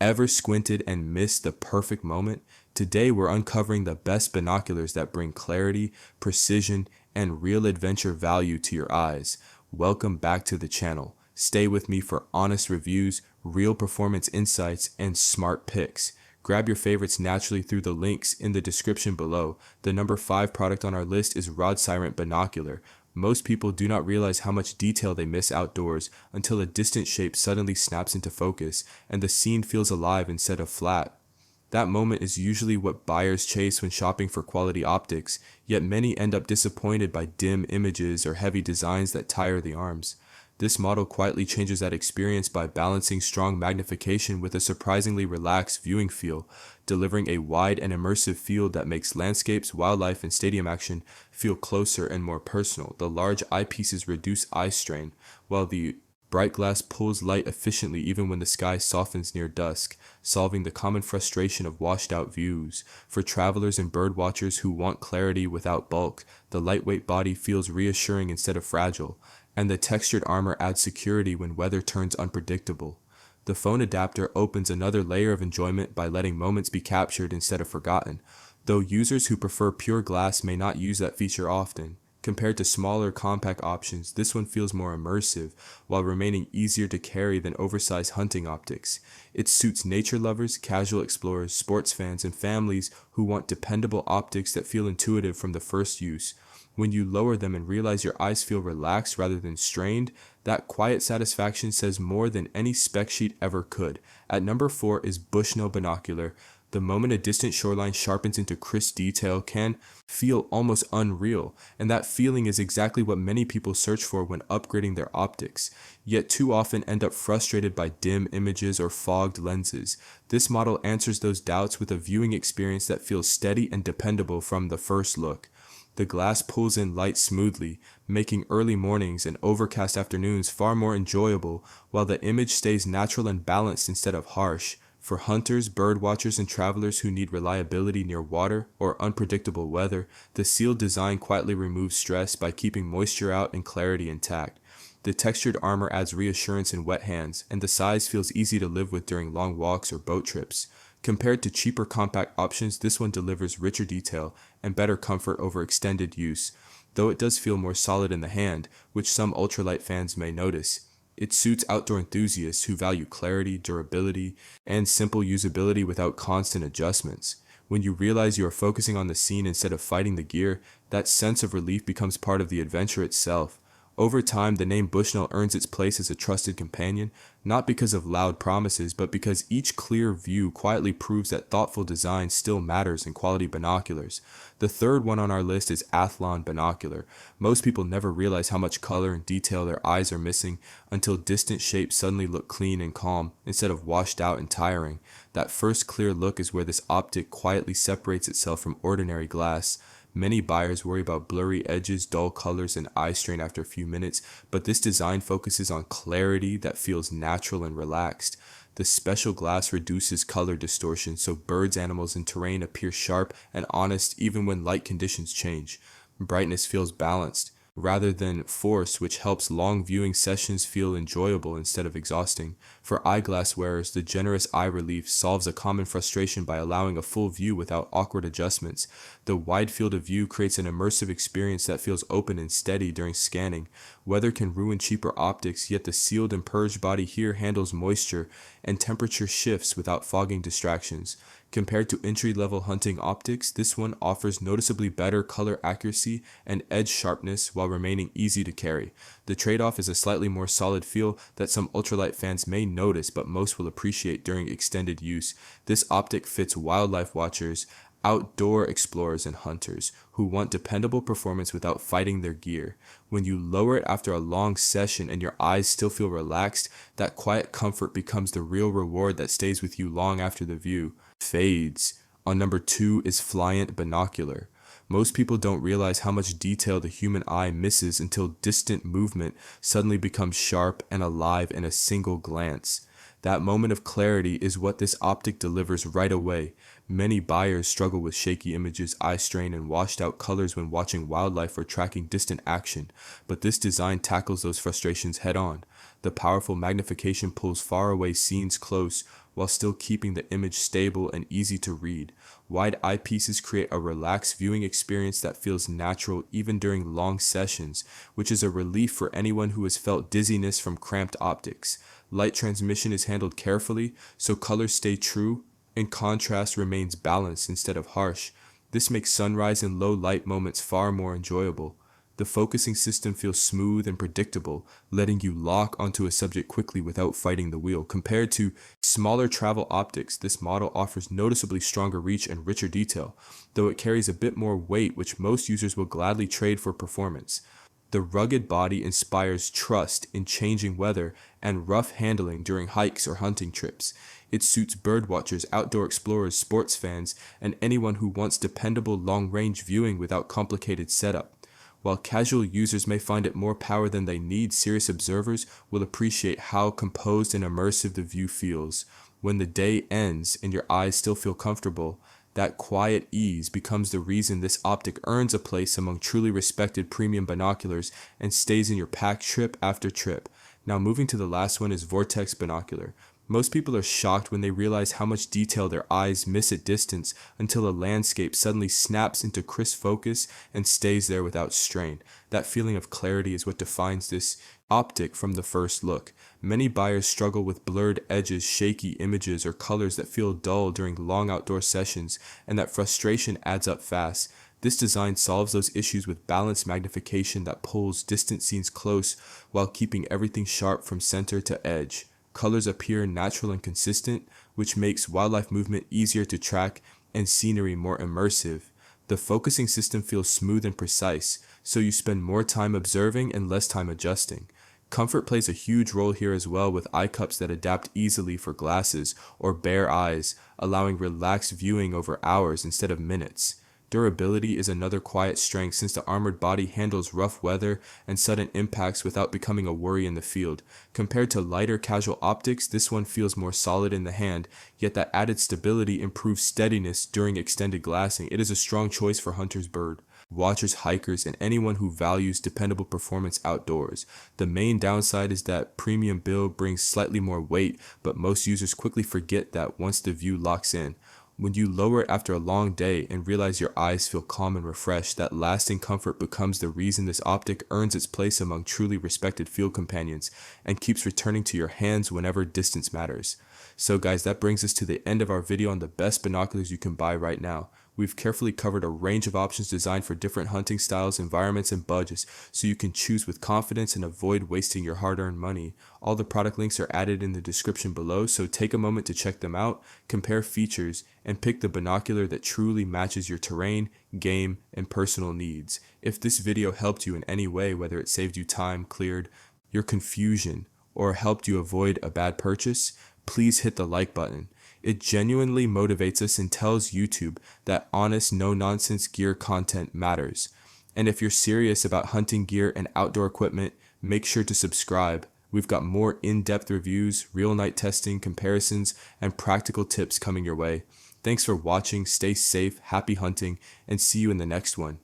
Ever squinted and missed the perfect moment? Today we're uncovering the best binoculars that bring clarity, precision, and real adventure value to your eyes. Welcome back to the channel. Stay with me for honest reviews, real performance insights, and smart picks. Grab your favorites naturally through the links in the description below. The number 5 product on our list is Rodcirant Binocular. Most people do not realize how much detail they miss outdoors until a distant shape suddenly snaps into focus and the scene feels alive instead of flat. That moment is usually what buyers chase when shopping for quality optics, yet many end up disappointed by dim images or heavy designs that tire the arms. This model quietly changes that experience by balancing strong magnification with a surprisingly relaxed viewing feel, delivering a wide and immersive field that makes landscapes, wildlife, and stadium action feel closer and more personal. The large eyepieces reduce eye strain, while the bright glass pulls light efficiently even when the sky softens near dusk, solving the common frustration of washed-out views. For travelers and birdwatchers who want clarity without bulk, the lightweight body feels reassuring instead of fragile, and the textured armor adds security when weather turns unpredictable. The phone adapter opens another layer of enjoyment by letting moments be captured instead of forgotten, though users who prefer pure glass may not use that feature often. Compared to smaller compact options, this one feels more immersive while remaining easier to carry than oversized hunting optics. It suits nature lovers, casual explorers, sports fans, and families who want dependable optics that feel intuitive from the first use. When you lower them and realize your eyes feel relaxed rather than strained, that quiet satisfaction says more than any spec sheet ever could. At number 4 is Bushnell Binocular. The moment a distant shoreline sharpens into crisp detail can feel almost unreal, and that feeling is exactly what many people search for when upgrading their optics, yet too often end up frustrated by dim images or fogged lenses. This model answers those doubts with a viewing experience that feels steady and dependable from the first look. The glass pulls in light smoothly, making early mornings and overcast afternoons far more enjoyable, while the image stays natural and balanced instead of harsh. For hunters, birdwatchers, and travelers who need reliability near water or unpredictable weather, the sealed design quietly removes stress by keeping moisture out and clarity intact. The textured armor adds reassurance in wet hands, and the size feels easy to live with during long walks or boat trips. Compared to cheaper compact options, this one delivers richer detail and better comfort over extended use, though it does feel more solid in the hand, which some ultralight fans may notice. It suits outdoor enthusiasts who value clarity, durability, and simple usability without constant adjustments. When you realize you are focusing on the scene instead of fighting the gear, that sense of relief becomes part of the adventure itself. Over time, the name Bushnell earns its place as a trusted companion, not because of loud promises, but because each clear view quietly proves that thoughtful design still matters in quality binoculars. The third one on our list is Athlon Binocular. Most people never realize how much color and detail their eyes are missing until distant shapes suddenly look clean and calm instead of washed out and tiring. That first clear look is where this optic quietly separates itself from ordinary glass. Many buyers worry about blurry edges, dull colors, and eye strain after a few minutes, but this design focuses on clarity that feels natural and relaxed. The special glass reduces color distortion, so birds, animals, and terrain appear sharp and honest even when light conditions change. Brightness feels balanced rather than forced, which helps long viewing sessions feel enjoyable instead of exhausting. For eyeglass wearers, the generous eye relief solves a common frustration by allowing a full view without awkward adjustments. The wide field of view creates an immersive experience that feels open and steady during scanning. Weather can ruin cheaper optics, yet the sealed and purged body here handles moisture and temperature shifts without fogging distractions. Compared to entry-level hunting optics, this one offers noticeably better color accuracy and edge sharpness while remaining easy to carry. The trade-off is a slightly more solid feel that some ultralight fans may notice, but most will appreciate during extended use. This optic fits wildlife watchers, outdoor explorers, and hunters who want dependable performance without fighting their gear. When you lower it after a long session and your eyes still feel relaxed, that quiet comfort becomes the real reward that stays with you long after the view fades. On number 2 is FLYANT Binocular. Most people don't realize how much detail the human eye misses until distant movement suddenly becomes sharp and alive in a single glance. That moment of clarity is what this optic delivers right away. Many buyers struggle with shaky images, eye strain, and washed out colors when watching wildlife or tracking distant action, but this design tackles those frustrations head on. The powerful magnification pulls faraway scenes close, while still keeping the image stable and easy to read. Wide eyepieces create a relaxed viewing experience that feels natural even during long sessions, which is a relief for anyone who has felt dizziness from cramped optics. Light transmission is handled carefully, so colors stay true and contrast remains balanced instead of harsh. This makes sunrise and low light moments far more enjoyable. The focusing system feels smooth and predictable, letting you lock onto a subject quickly without fighting the wheel. Compared to smaller travel optics, this model offers noticeably stronger reach and richer detail, though it carries a bit more weight, which most users will gladly trade for performance. The rugged body inspires trust in changing weather and rough handling during hikes or hunting trips. It suits birdwatchers, outdoor explorers, sports fans, and anyone who wants dependable long-range viewing without complicated setup. While casual users may find it more power than they need, serious observers will appreciate how composed and immersive the view feels. When the day ends and your eyes still feel comfortable, that quiet ease becomes the reason this optic earns a place among truly respected premium binoculars and stays in your pack trip after trip. Now moving to the last one is Vortex Binocular. Most people are shocked when they realize how much detail their eyes miss at distance until a landscape suddenly snaps into crisp focus and stays there without strain. That feeling of clarity is what defines this optic from the first look. Many buyers struggle with blurred edges, shaky images, or colors that feel dull during long outdoor sessions, and that frustration adds up fast. This design solves those issues with balanced magnification that pulls distant scenes close while keeping everything sharp from center to edge. Colors appear natural and consistent, which makes wildlife movement easier to track and scenery more immersive. The focusing system feels smooth and precise, so you spend more time observing and less time adjusting. Comfort plays a huge role here as well, with eye cups that adapt easily for glasses or bare eyes, allowing relaxed viewing over hours instead of minutes. Durability is another quiet strength, since the armored body handles rough weather and sudden impacts without becoming a worry in the field. Compared to lighter casual optics, this one feels more solid in the hand, yet that added stability improves steadiness during extended glassing. It is a strong choice for hunters, bird watchers, hikers, and anyone who values dependable performance outdoors. The main downside is that premium build brings slightly more weight, but most users quickly forget that once the view locks in. When you lower it after a long day and realize your eyes feel calm and refreshed, that lasting comfort becomes the reason this optic earns its place among truly respected field companions and keeps returning to your hands whenever distance matters. So guys, that brings us to the end of our video on the best binoculars you can buy right now. We've carefully covered a range of options designed for different hunting styles, environments, and budgets, so you can choose with confidence and avoid wasting your hard-earned money. All the product links are added in the description below, so take a moment to check them out, compare features, and pick the binocular that truly matches your terrain, game, and personal needs. If this video helped you in any way, whether it saved you time, cleared your confusion, or helped you avoid a bad purchase, please hit the like button. It genuinely motivates us and tells YouTube that honest, no-nonsense gear content matters. And if you're serious about hunting gear and outdoor equipment, make sure to subscribe. We've got more in-depth reviews, real night testing, comparisons, and practical tips coming your way. Thanks for watching, stay safe, happy hunting, and see you in the next one.